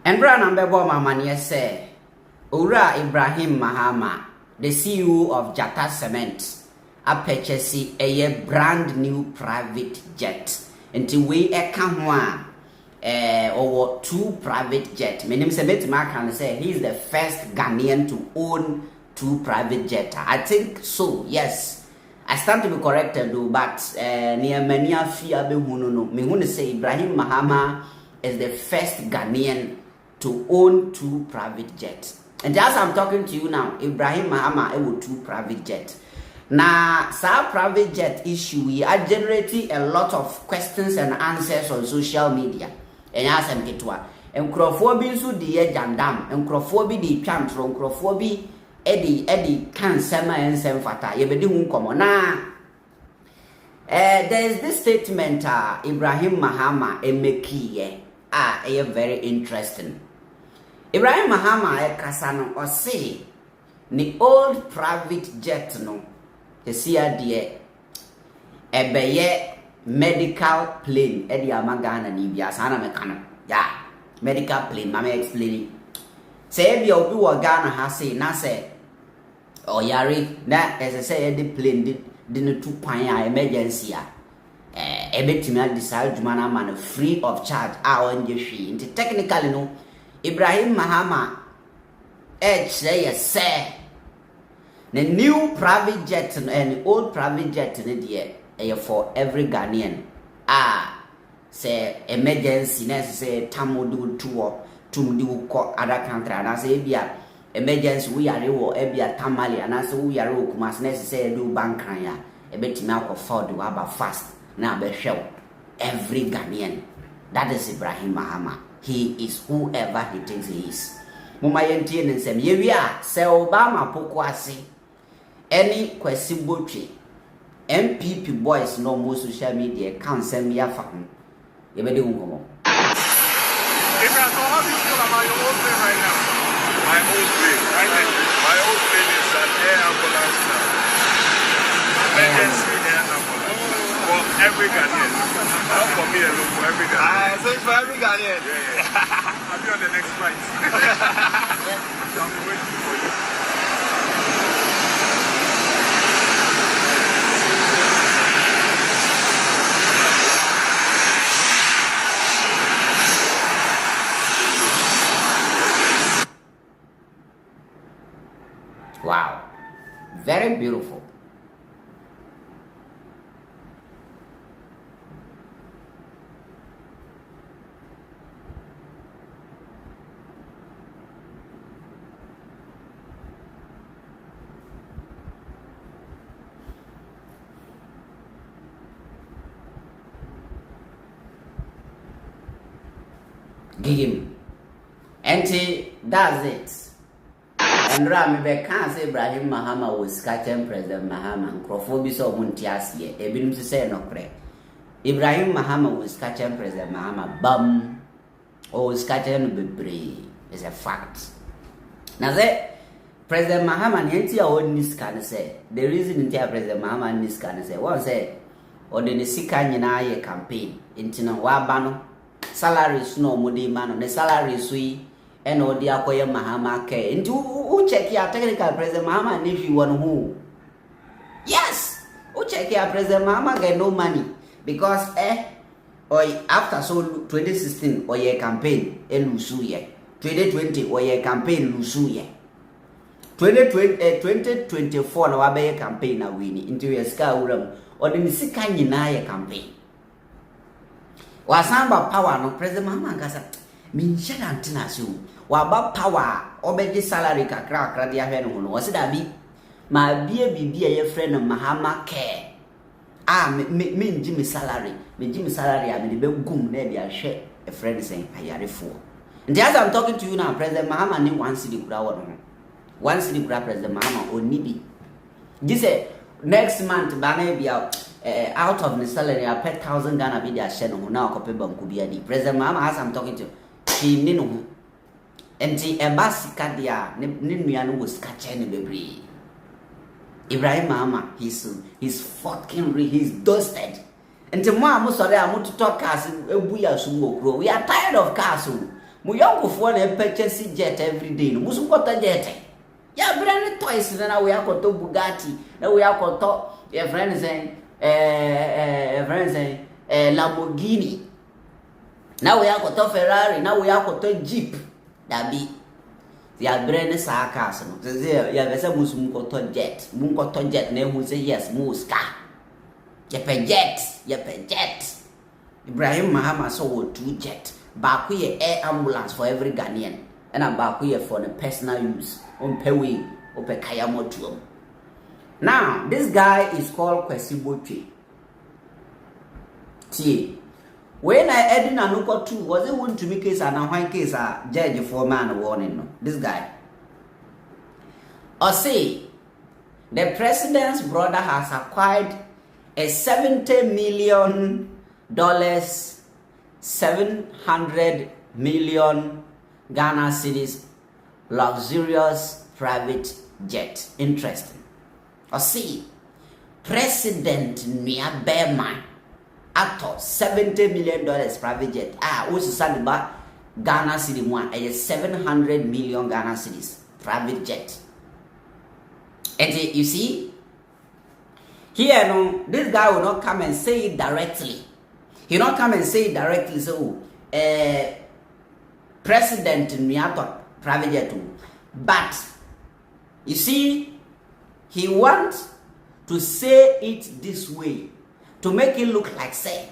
Embra Nambebo Mamania say, Ura Ibrahim Mahama, the CEO of Jata Cement, a purchase a brand new private jet. Until we come or 2 private jets. My name is Mark and say he's the first Ghanaian to own 2 private jets. I think so, yes. I stand to be corrected though, but near many fear be huno. Me want to say Ibrahim Mahama is the first Ghanaian to own 2 private jets. And as I'm talking to you now, Ibrahim Mahama own 2 private jets. Now, sa private jet issue, we are generating a lot of questions and answers on social media. And as I'm getting to and crofobia so the jandam, and crofobia the chantron, crofobia Eddie can sema and sem fata. You be doing come on now. There is this statement, Ibrahim Mahama, a mekiye, a very interesting. Ibrahim Mahama, a kasano, or say, the old private jet, no. The CRDA, a beye medical plane, Eddie Amagana Nibia, Sana Mecano. Yeah, medical plane, Mamma explaining. Say, be obi wa Ghana has say, na say, or Yari, that as I say, the plane didn't 2 pine emergency. A bit me decide to man free of charge. Our industry, technically, no, Ibrahim Mahama, say, the new private jet and the old private jet for every Ghanaian. Say emergency, say tamudu tour to do other country, and I say emergency we are ebia tamale, and I say we are must necessary do bank cranya. A bit now afford to have fast now be show every Ghanaian. That is Ibrahim Mahama. He is whoever he thinks he is. Muma yentien and say, we are Sir Obama Pokuase. Any question botry NPP boys no more social media can't send me a phone. You may do more. Ibrahim, so how do you feel about your old plane right now? My old plane, my old plane is an air ambulance now. Emergency air ambulance for every Ghanaian. Not for me alone, for every Ghanaian. So it's for every Ghanaian. Yeah. I'll be on the next flight. So I'm waiting for you. Wow, very beautiful. Give him. And that's it. And Rami can't say Ibrahim Mahama was catching President Mahama and Crawford so Muntias ye. A bin to say no pray. Ibrahim Mahama was catching President Mahama bum or was catching Bibri is a fact. Now that President Mahama and Yantia own this can say the reason into President Mahama and this can say one say or the Sikanina campaign into no wabano salaries no mudi man on the salary sweet. And all the Akoya Mahama care. And who check your technical President Mahama and if you want who? Yes! Who check your President Mahama get no money. Because or after so 2016 or your campaign lusu ye. 2020 or your campaign lusu ye. 2024 no wabe campaign na wini into your ska uram or the Nisika Nina campaign. Wasamba power no President Mahama kasa min shada antina so waba power obeji salary kakra dia hwe no no se da bi ma bia bibia ye friend Mahama care me nji me salary a me be gum na dia hwe a friend say ayarefo. And as I'm talking to you now, President Mahama ni 1 cedi kura wo no 1 cedi kura President Mahama oni bi this next month bana bia out of the salary I pay 1,000 Ghana bi dia hwe no na okope banku bia di President Mahama as I'm talking to he ni no enti ebasika dia ne nua no was catching bebre. Ibrahim Mahama he's fucking he's dusted. Enti mo amusore amuto cars ebuya sumo kro. We are tired of cars. Mu young for a purchase jet every day. No musu kota jet. Ya brand toys na we akoto Bugatti. Na we akoto your friends Lamborghini. Now we akoto Ferrari. Now we akoto Jeep. Dabi. Ya brand sa cars no. Say ya be say musu koto jet. Mu koto jet na hu say yes mu car. Ya pe jet. Ibrahim Mahama saw 2 jet. Back here air ambulance for every Ghanaian. And I'm back here for the personal use. On Pewi, or Pekayamo. Now, this guy is called Kwesiboche. See, when I added Nanuko 2, was it one to make case and a white case a judge for man warning? No? This guy. Or say, the president's brother has acquired a $70 million, 700 million Ghana cedis luxurious private jet. Interesting. Or see, President Nia Bearman actor $70 million private jet. Also said about Ghana city one, 700 million Ghana cedis private jet. And you see, here no, this guy will not come and say it directly. He not come and say it directly. So, President Niato private jet, but you see, he wants to say it this way to make it look like say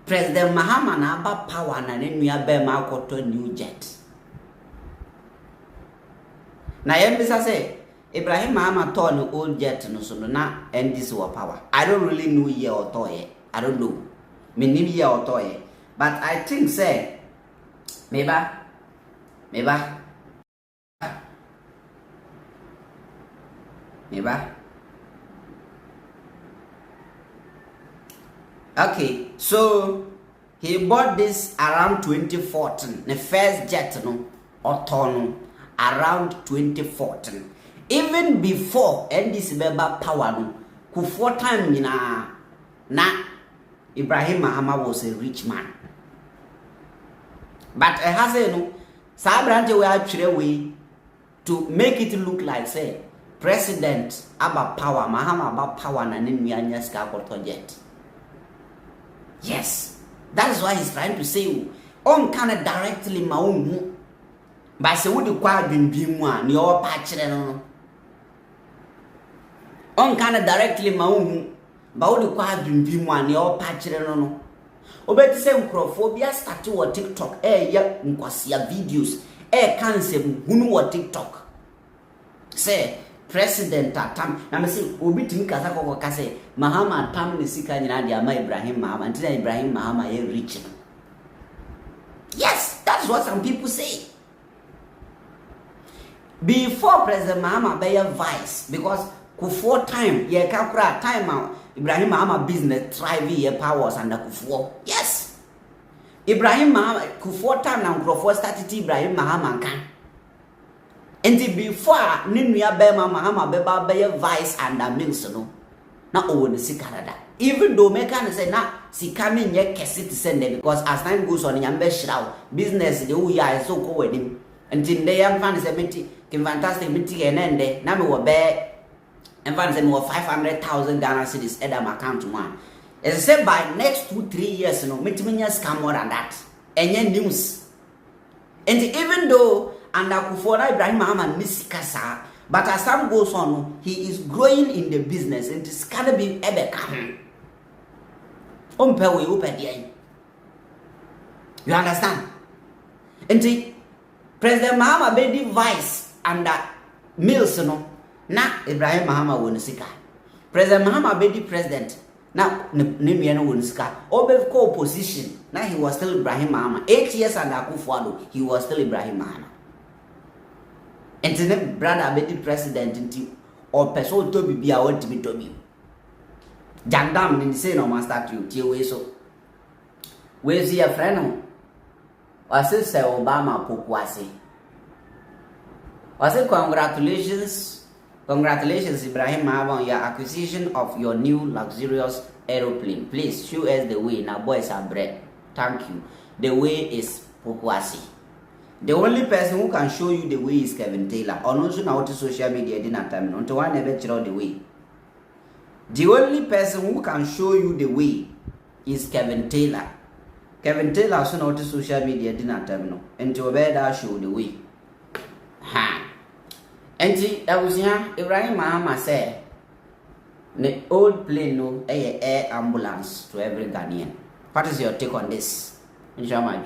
President Mahama na aba power na ne nua be ma akoto new jet. Na yembisa say Ibrahim Mahama turn old jet no so na and this was power. I don't really know year or toy. I don't know. Me nim year or toy. But I think say maybe. Okay, so he bought this around 2014. The first jet no autono around 2014. Even before NDC Beba power no, ku 4 time na Ibrahim Mahama was a rich man. But it has no Sabrante we actually way to make it look like say President about power Mahama about power na nnya ska koto jet. Yes, that is why he's trying to say on kind of directly maunu but say would kwa dwindwi mu a ne o pa kire no on kind of directly maunu but would kwa dwindwi mu a ne o pa kire no obeti say nkrophobia start wo TikTok ya nkwasia videos cancel hunu wo TikTok say President atam na me say obi timi kasa kokko kase Mahama atam ne sika nyina dia ma Ibrahim Mahama ntina Ibrahim Mahama ye rich. Yes, that's what some people say. Before President Mahama be a vice because Kufuor time ye ka kura time Ibrahim Mahama business thrive ye powers under Kufuor. Yes. Ibrahim Mahama Kufuor time na Kufuor started Ibrahim Mahama kan. And before Ninuya Bema Mahama Beba be vice and a mills no. Na owo ne Canada. Even though me can say na sikame nye kesi to send them because as time goes on nyambe shraw business the we are so ko wedim. Until they am fan say meti ke fantastic meti enende na me wo be and fan say me 500,000 Ghana cedis at my account one. As I said by next 2-3 years no meti menya scam more than that. Enye news. And even though and Kufuor Ibrahim Mahama misikasa, but as time goes on, he is growing in the business and it's gonna be ebeka. You understand? And President Mahama be the vice under Mills no. Na Ibrahim Mahama wonisika. President Mahama be the president. Now Nimiano wonisika. Obe ko opposition. Now he was still Ibrahim Mahama. 8 years under Kufuor, he was still Ibrahim Mahama. And then brother be the president until or person to be a want to be to me. Jandam in say no master you tie we so. Where's your friend? Was it Sir Obama Pokuase? Was it congratulations Ibrahim Mahama on your acquisition of your new luxurious aeroplane. Please show us the way. Now boys are bread. Thank you. The way is Pokuase. The only person who can show you the way is Kevin Taylor. Or also now to social media dinner time. Until one never show the way. The only person who can show you the way is Kevin Taylor. Kevin Taylor also now to social media dinner time. Until where show the way. Ha. And that was here. Ibrahim Mahama said, the old plane no air ambulance to every Ghanaian. What is your take on this? Inshallah.